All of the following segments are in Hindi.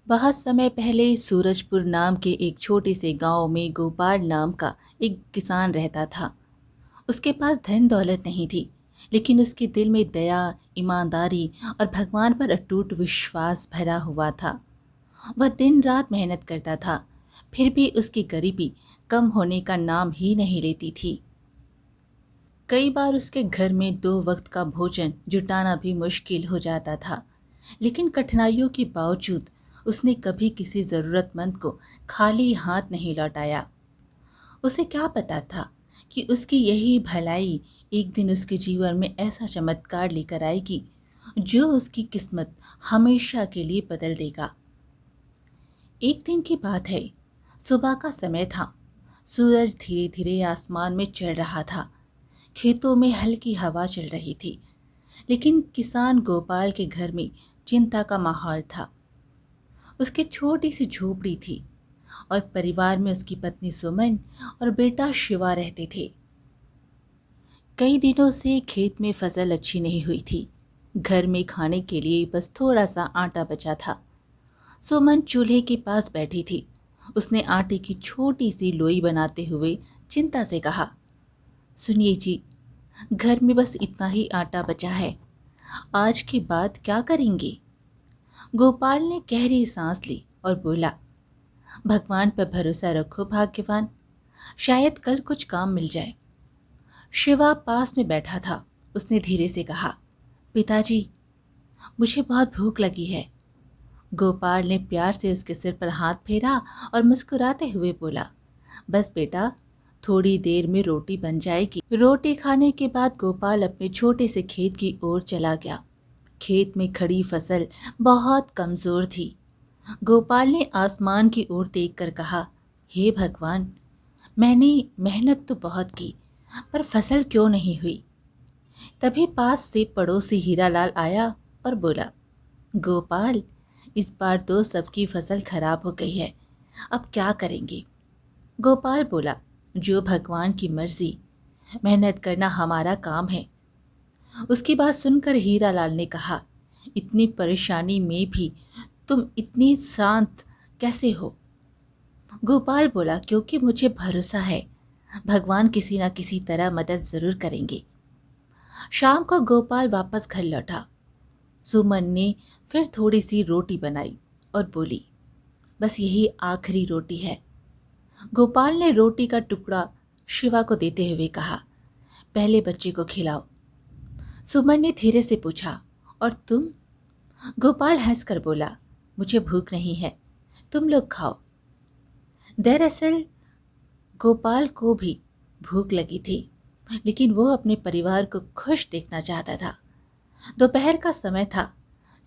बहुत समय पहले सूरजपुर नाम के एक छोटे से गांव में गोपाल नाम का एक किसान रहता था। उसके पास धन दौलत नहीं थी, लेकिन उसके दिल में दया, ईमानदारी और भगवान पर अटूट विश्वास भरा हुआ था। वह दिन रात मेहनत करता था, फिर भी उसकी गरीबी कम होने का नाम ही नहीं लेती थी। कई बार उसके घर में 2 वक्त का भोजन जुटाना भी मुश्किल हो जाता था, लेकिन कठिनाइयों के बावजूद उसने कभी किसी ज़रूरतमंद को खाली हाथ नहीं लौटाया। उसे क्या पता था कि उसकी यही भलाई एक दिन उसके जीवन में ऐसा चमत्कार लेकर आएगी जो उसकी किस्मत हमेशा के लिए बदल देगा। एक दिन की बात है, सुबह का समय था। सूरज धीरे धीरे आसमान में चढ़ रहा था। खेतों में हल्की हवा चल रही थी, लेकिन किसान गोपाल के घर में चिंता का माहौल था। उसकी छोटी सी झोपड़ी थी और परिवार में उसकी पत्नी सुमन और बेटा शिवा रहते थे। कई दिनों से खेत में फसल अच्छी नहीं हुई थी। घर में खाने के लिए बस थोड़ा सा आटा बचा था। सुमन चूल्हे के पास बैठी थी। उसने आटे की छोटी सी लोई बनाते हुए चिंता से कहा, सुनिए जी, घर में बस इतना ही आटा बचा है। आज के बाद क्या करेंगे? गोपाल ने गहरी सांस ली और बोला, भगवान पर भरोसा रखो भाग्यवान, शायद कल कुछ काम मिल जाए। शिवा पास में बैठा था। उसने धीरे से कहा, पिताजी, मुझे बहुत भूख लगी है। गोपाल ने प्यार से उसके सिर पर हाथ फेरा और मुस्कुराते हुए बोला, बस बेटा, थोड़ी देर में रोटी बन जाएगी। रोटी खाने के बाद गोपाल अपने छोटे से खेत की ओर चला गया। खेत में खड़ी फसल बहुत कमजोर थी। गोपाल ने आसमान की ओर देखकर कहा, हे भगवान, मैंने मेहनत तो बहुत की, पर फसल क्यों नहीं हुई? तभी पास से पड़ोसी हीरालाल आया और बोला, गोपाल, इस बार तो सबकी फसल खराब हो गई है, अब क्या करेंगे? गोपाल बोला, जो भगवान की मर्जी, मेहनत करना हमारा काम है। उसकी बात सुनकर हीरालाल ने कहा, इतनी परेशानी में भी तुम इतनी शांत कैसे हो? गोपाल बोला, क्योंकि मुझे भरोसा है, भगवान किसी न किसी तरह मदद जरूर करेंगे। शाम को गोपाल वापस घर लौटा। सुमन ने फिर थोड़ी सी रोटी बनाई और बोली, बस यही आखिरी रोटी है। गोपाल ने रोटी का टुकड़ा शिवा को देते हुए कहा, पहले बच्चे को खिलाओ। सुमन ने धीरे से पूछा, और तुम? गोपाल हंसकर बोला, मुझे भूख नहीं है, तुम लोग खाओ। दरअसल गोपाल को भी भूख लगी थी, लेकिन वो अपने परिवार को खुश देखना चाहता था। दोपहर का समय था।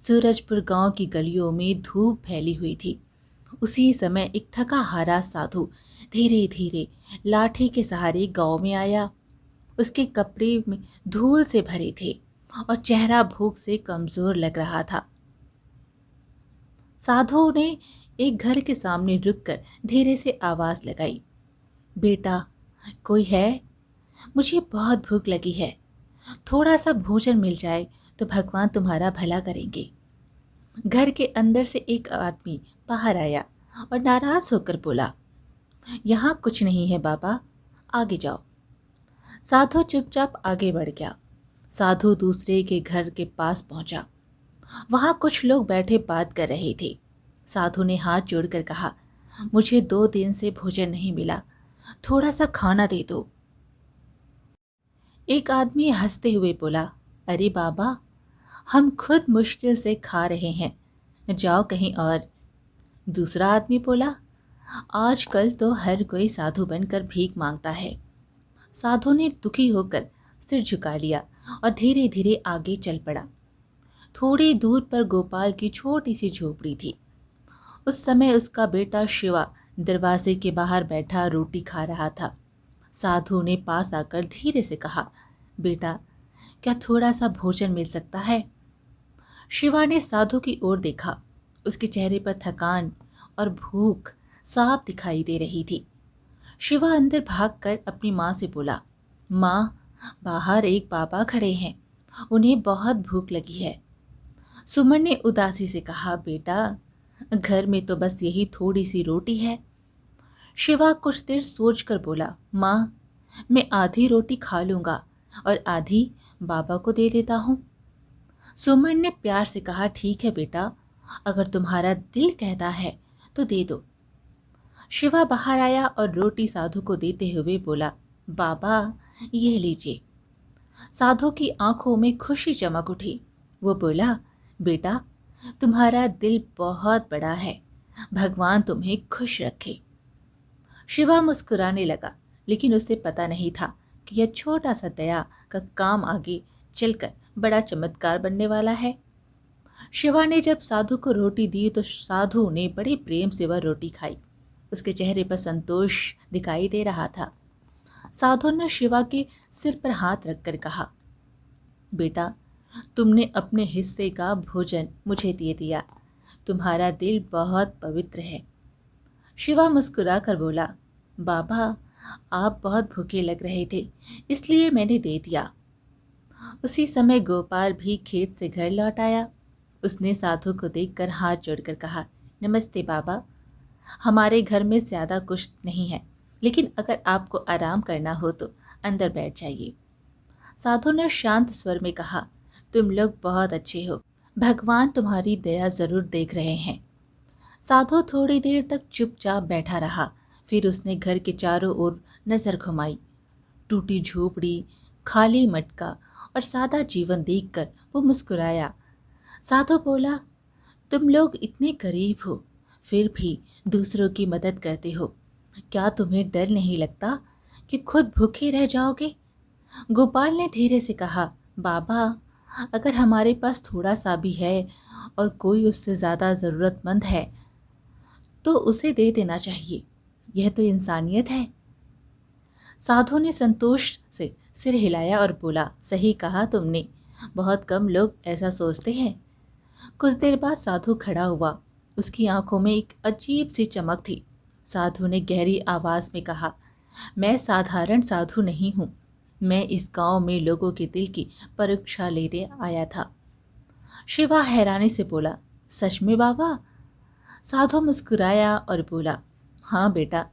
सूरजपुर गांव की गलियों में धूप फैली हुई थी। उसी समय एक थका हारा साधु धीरे धीरे लाठी के सहारे गांव में आया। उसके कपड़े में धूल से भरे थे और चेहरा भूख से कमजोर लग रहा था। साधु ने एक घर के सामने रुककर धीरे से आवाज लगाई, बेटा, कोई है? मुझे बहुत भूख लगी है। थोड़ा सा भोजन मिल जाए तो भगवान तुम्हारा भला करेंगे। घर के अंदर से एक आदमी बाहर आया और नाराज होकर बोला, यहाँ कुछ नहीं है बाबा, आगे जाओ। साधु चुपचाप आगे बढ़ गया। साधु दूसरे के घर के पास पहुंचा। वहां कुछ लोग बैठे बात कर रहे थे। साधु ने हाथ जोड़कर कहा, मुझे 2 दिन से भोजन नहीं मिला, थोड़ा सा खाना दे दो। एक आदमी हंसते हुए बोला, अरे बाबा, हम खुद मुश्किल से खा रहे हैं, जाओ कहीं और। दूसरा आदमी बोला, आजकल तो हर कोई साधु बनकर भीख मांगता है। साधु ने दुखी होकर सिर झुका लिया और धीरे धीरे आगे चल पड़ा। थोड़ी दूर पर गोपाल की छोटी सी झोपड़ी थी। उस समय उसका बेटा शिवा दरवाजे के बाहर बैठा रोटी खा रहा था। साधु ने पास आकर धीरे से कहा, बेटा, क्या थोड़ा सा भोजन मिल सकता है? शिवा ने साधु की ओर देखा। उसके चेहरे पर थकान और भूख साफ दिखाई दे रही थी। शिवा अंदर भागकर अपनी माँ से बोला, माँ, बाहर एक बाबा खड़े हैं, उन्हें बहुत भूख लगी है। सुमन ने उदासी से कहा, बेटा, घर में तो बस यही थोड़ी सी रोटी है। शिवा कुछ देर सोचकर बोला, माँ, मैं आधी रोटी खा लूंगा और आधी बाबा को दे देता हूँ। सुमन ने प्यार से कहा, ठीक है बेटा, अगर तुम्हारा दिल कहता है तो दे दो। शिवा बाहर आया और रोटी साधु को देते हुए बोला, बाबा, ये लीजिए। साधु की आंखों में खुशी चमक उठी। वो बोला, बेटा, तुम्हारा दिल बहुत बड़ा है, भगवान तुम्हें खुश रखे। शिवा मुस्कुराने लगा, लेकिन उसे पता नहीं था कि यह छोटा सा दया का काम आगे चलकर बड़ा चमत्कार बनने वाला है। शिवा ने जब साधु को रोटी दी तो साधु ने बड़े प्रेम से वह रोटी खाई। उसके चेहरे पर संतोष दिखाई दे रहा था। साधु ने शिवा के सिर पर हाथ रखकर कहा, बेटा, तुमने अपने हिस्से का भोजन मुझे दे दिया। तुम्हारा दिल बहुत पवित्र है। शिवा मुस्कुरा कर बोला, बाबा, आप बहुत भूखे लग रहे थे, इसलिए मैंने दे दिया। उसी समय गोपाल भी खेत से घर लौट आया। उसने साधु को देखकर हाथ जोड़कर कहा, नमस्ते बाबा, हमारे घर में ज़्यादा कुछ नहीं है, लेकिन अगर आपको आराम करना हो तो अंदर बैठ जाइए। साधु ने शांत स्वर में कहा, तुम लोग बहुत अच्छे हो, भगवान तुम्हारी दया ज़रूर देख रहे हैं। साधु थोड़ी देर तक चुपचाप बैठा रहा। फिर उसने घर के चारों ओर नज़र घुमाई। टूटी झोपड़ी, खाली मटका और सादा जीवन देखकर वो मुस्कुराया। साधु बोला, तुम लोग इतने गरीब हो, फिर भी दूसरों की मदद करते हो। क्या तुम्हें डर नहीं लगता कि खुद भूखे रह जाओगे? गोपाल ने धीरे से कहा, बाबा, अगर हमारे पास थोड़ा सा भी है और कोई उससे ज़्यादा ज़रूरतमंद है तो उसे दे देना चाहिए। यह तो इंसानियत है। साधु ने संतोष से सिर हिलाया और बोला, सही कहा तुमने, बहुत कम लोग ऐसा सोचते हैं। कुछ देर बाद साधु खड़ा हुआ। उसकी आंखों में एक अजीब सी चमक थी। साधु ने गहरी आवाज में कहा, मैं साधारण साधु नहीं हूँ, मैं इस गांव में लोगों के दिल की परीक्षा लेने आया था। शिवा हैरानी से बोला, सच में बाबा? साधु मुस्कुराया और बोला, हाँ बेटा,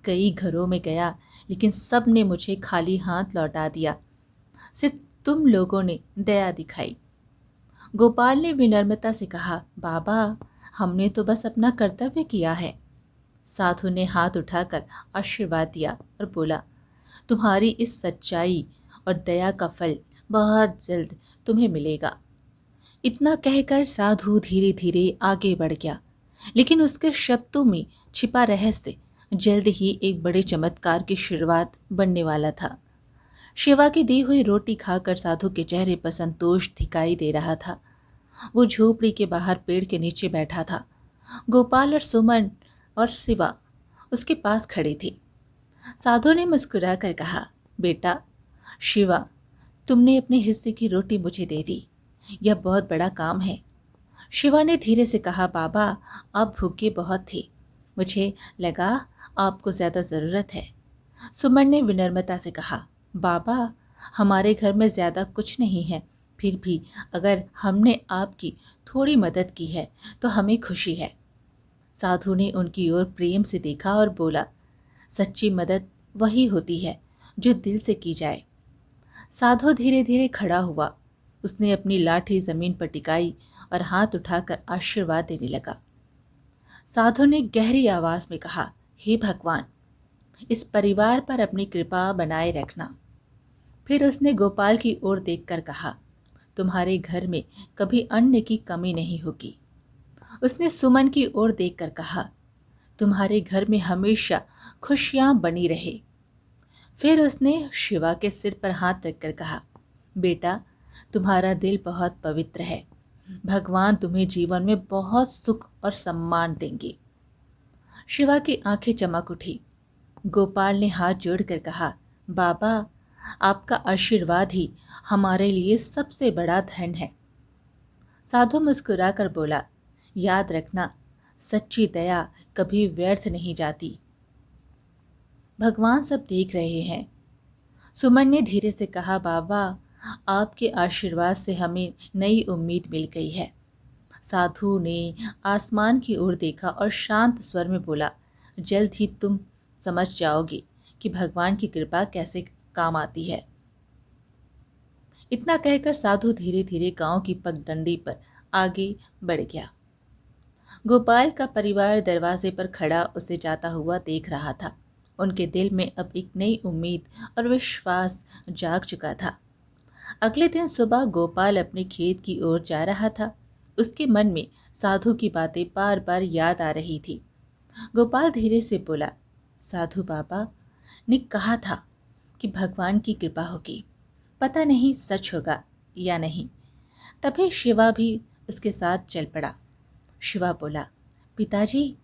कई घरों में गया, लेकिन सब ने मुझे खाली हाथ लौटा दिया। सिर्फ तुम लोगों ने दया दिखाई। गोपाल ने विनम्रता से कहा, बाबा, हमने तो बस अपना कर्तव्य किया है। साधु ने हाथ उठाकर आशीर्वाद दिया और बोला, तुम्हारी इस सच्चाई और दया का फल बहुत जल्द तुम्हें मिलेगा। इतना कहकर साधु धीरे धीरे आगे बढ़ गया, लेकिन उसके शब्दों में छिपा रहस्य जल्द ही एक बड़े चमत्कार की शुरुआत बनने वाला था। शिवा की दी हुई रोटी खाकर साधु के चेहरे पर संतोष दिखाई दे रहा था। वो झोपड़ी के बाहर पेड़ के नीचे बैठा था। गोपाल और सुमन और शिवा उसके पास खड़े थे। साधु ने मुस्कुरा कर कहा, बेटा शिवा, तुमने अपने हिस्से की रोटी मुझे दे दी। यह बहुत बड़ा काम है। शिवा ने धीरे से कहा, बाबा, आप भूखे बहुत थे, मुझे लगा आपको ज़्यादा ज़रूरत है। सुमन ने विनम्रता से कहा, बाबा, हमारे घर में ज़्यादा कुछ नहीं है, फिर भी अगर हमने आपकी थोड़ी मदद की है तो हमें खुशी है। साधु ने उनकी ओर प्रेम से देखा और बोला, सच्ची मदद वही होती है जो दिल से की जाए। साधु धीरे धीरे खड़ा हुआ। उसने अपनी लाठी जमीन पर टिकाई और हाथ उठाकर आशीर्वाद देने लगा। साधु ने गहरी आवाज में कहा, हे भगवान, इस परिवार पर अपनी कृपा बनाए रखना। फिर उसने गोपाल की ओर देखकर कहा, तुम्हारे घर में कभी अन्न की कमी नहीं होगी। उसने सुमन की ओर देखकर कहा, तुम्हारे घर में हमेशा खुशियां बनी रहे। फिर उसने शिवा के सिर पर हाथ रखकर कहा, बेटा, तुम्हारा दिल बहुत पवित्र है, भगवान तुम्हें जीवन में बहुत सुख और सम्मान देंगे। शिवा की आंखें चमक उठी। गोपाल ने हाथ जोड़कर कहा, बाबा, आपका आशीर्वाद ही हमारे लिए सबसे बड़ा धन है। साधु मुस्कुराकर बोला, याद रखना, सच्ची दया कभी व्यर्थ नहीं जाती। भगवान सब देख रहे हैं। सुमन ने धीरे से कहा, बाबा, आपके आशीर्वाद से हमें नई उम्मीद मिल गई है। साधु ने आसमान की ओर देखा और शांत स्वर में बोला, जल्द ही तुम समझ जाओगे कि भगवान की कृपा कैसे काम आती है। इतना कहकर साधु धीरे धीरे गांव की पगडंडी पर आगे बढ़ गया। गोपाल का परिवार दरवाजे पर खड़ा उसे जाता हुआ देख रहा था। उनके दिल में अब एक नई उम्मीद और विश्वास जाग चुका था। अगले दिन सुबह गोपाल अपने खेत की ओर जा रहा था। उसके मन में साधु की बातें बार बार याद आ रही थी। गोपाल धीरे से बोला, साधु बाबा ने कहा था कि भगवान की कृपा होगी, पता नहीं सच होगा या नहीं। तभी शिवा भी उसके साथ चल पड़ा। शिवा बोला, पिताजी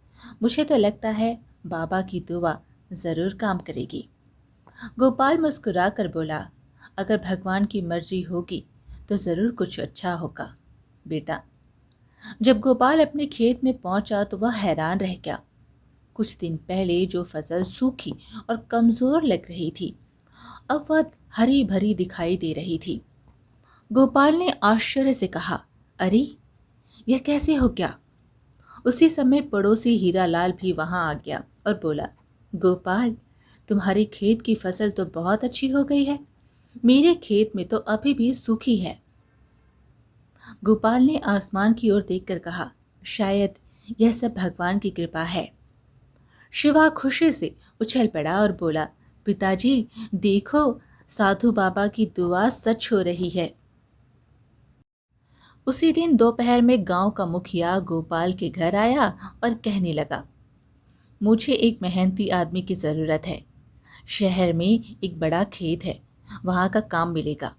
मुझे तो लगता है बाबा की दुआ जरूर काम करेगी। गोपाल मुस्कुरा कर बोला, अगर भगवान की मर्जी होगी तो जरूर कुछ अच्छा होगा बेटा। जब गोपाल अपने खेत में पहुंचा तो वह हैरान रह गया। कुछ दिन पहले जो फसल सूखी और कमजोर लग रही थी, अब वह हरी भरी दिखाई दे रही थी। गोपाल ने आश्चर्य से कहा, अरे यह कैसे हो गया? उसी समय पड़ोसी हीरालाल भी वहां आ गया और बोला, गोपाल तुम्हारे खेत की फसल तो बहुत अच्छी हो गई है, मेरे खेत में तो अभी भी सूखी है। गोपाल ने आसमान की ओर देखकर कहा, शायद यह सब भगवान की कृपा है। शिवा खुशी से उछल पड़ा और बोला, पिताजी देखो, साधु बाबा की दुआ सच हो रही है। उसी दिन दोपहर में गांव का मुखिया गोपाल के घर आया और कहने लगा, मुझे एक मेहनती आदमी की ज़रूरत है। शहर में एक बड़ा खेत है, वहां का काम मिलेगा।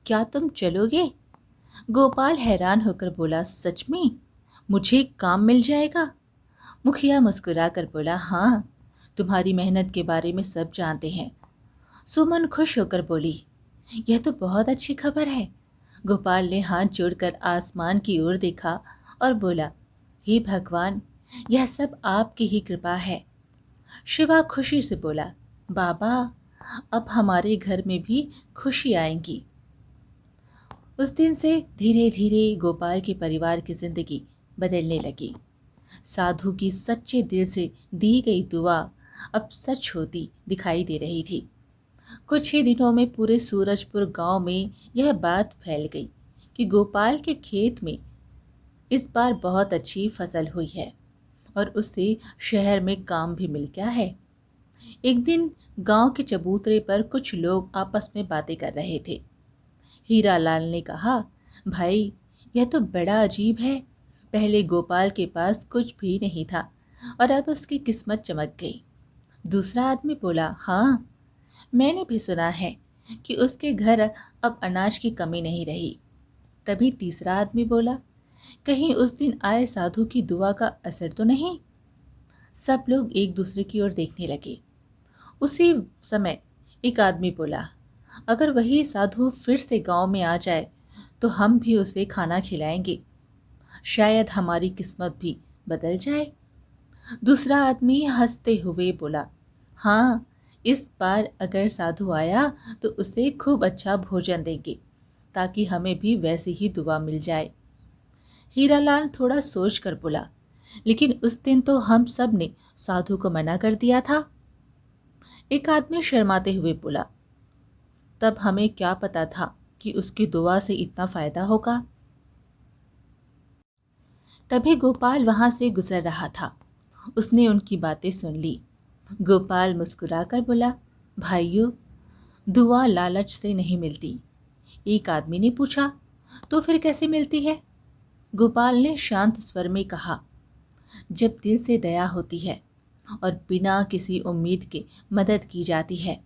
क्या तुम चलोगे? गोपाल हैरान होकर बोला, सच में मुझे काम मिल जाएगा? मुखिया मुस्कुरा कर बोला, हाँ, तुम्हारी मेहनत के बारे में सब जानते हैं। सुमन खुश होकर बोली, यह तो बहुत अच्छी खबर है। गोपाल ने हाथ जोड़कर आसमान की ओर देखा और बोला, हे भगवान, यह सब आपकी ही कृपा है। शिवा खुशी से बोला, बाबा अब हमारे घर में भी खुशी आएगी। उस दिन से धीरे धीरे गोपाल के परिवार की जिंदगी बदलने लगी। साधु की सच्चे दिल से दी गई दुआ अब सच होती दिखाई दे रही थी। कुछ ही दिनों में पूरे सूरजपुर गांव में यह बात फैल गई कि गोपाल के खेत में इस बार बहुत अच्छी फसल हुई है और उससे शहर में काम भी मिल गया है। एक दिन गांव के चबूतरे पर कुछ लोग आपस में बातें कर रहे थे। हीरालाल ने कहा, भाई यह तो बड़ा अजीब है, पहले गोपाल के पास कुछ भी नहीं था और अब उसकी किस्मत चमक गई। दूसरा आदमी बोला, हाँ, मैंने भी सुना है कि उसके घर अब अनाज की कमी नहीं रही। तभी तीसरा आदमी बोला, कहीं उस दिन आए साधु की दुआ का असर तो नहीं? सब लोग एक दूसरे की ओर देखने लगे। उसी समय एक आदमी बोला, अगर वही साधु फिर से गांव में आ जाए तो हम भी उसे खाना खिलाएंगे, शायद हमारी किस्मत भी बदल जाए। दूसरा आदमी हंसते हुए बोला, हाँ, इस बार अगर साधु आया तो उसे खूब अच्छा भोजन देंगे ताकि हमें भी वैसी ही दुआ मिल जाए। हीरालाल थोड़ा सोच कर बोला, लेकिन उस दिन तो हम सब ने साधु को मना कर दिया था। एक आदमी शर्माते हुए बोला, तब हमें क्या पता था कि उसकी दुआ से इतना फायदा होगा। तभी गोपाल वहां से गुजर रहा था। उसने उनकी बातें सुन ली। गोपाल मुस्कुराकर बोला, भाइयों, दुआ लालच से नहीं मिलती। एक आदमी ने पूछा, तो फिर कैसे मिलती है? गोपाल ने शांत स्वर में कहा, जब दिल से दया होती है और बिना किसी उम्मीद के मदद की जाती है,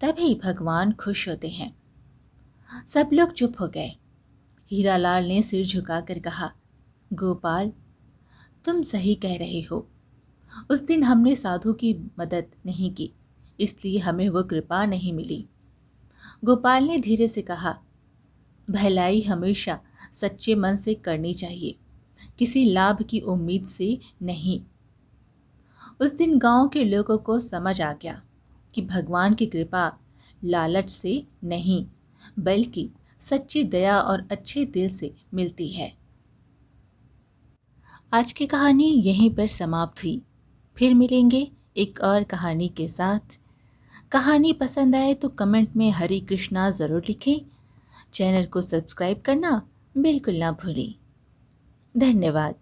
तभी भगवान खुश होते हैं। सब लोग चुप हो गए। हीरालाल ने सिर झुकाकर कहा, गोपाल, तुम सही कह रहे हो। उस दिन हमने साधु की मदद नहीं की, इसलिए हमें वो कृपा नहीं मिली। गोपाल ने धीरे से कहा, भलाई हमेशा सच्चे मन से करनी चाहिए, किसी लाभ की उम्मीद से नहीं। उस दिन गांव के लोगों को समझ आ गया कि भगवान की कृपा लालच से नहीं, बल्कि सच्ची दया और अच्छे दिल से मिलती है। आज की कहानी यहीं पर समाप्त हुई। फिर मिलेंगे एक और कहानी के साथ। कहानी पसंद आए तो कमेंट में हरे कृष्णा ज़रूर लिखें। चैनल को सब्सक्राइब करना बिल्कुल ना भूलें। धन्यवाद।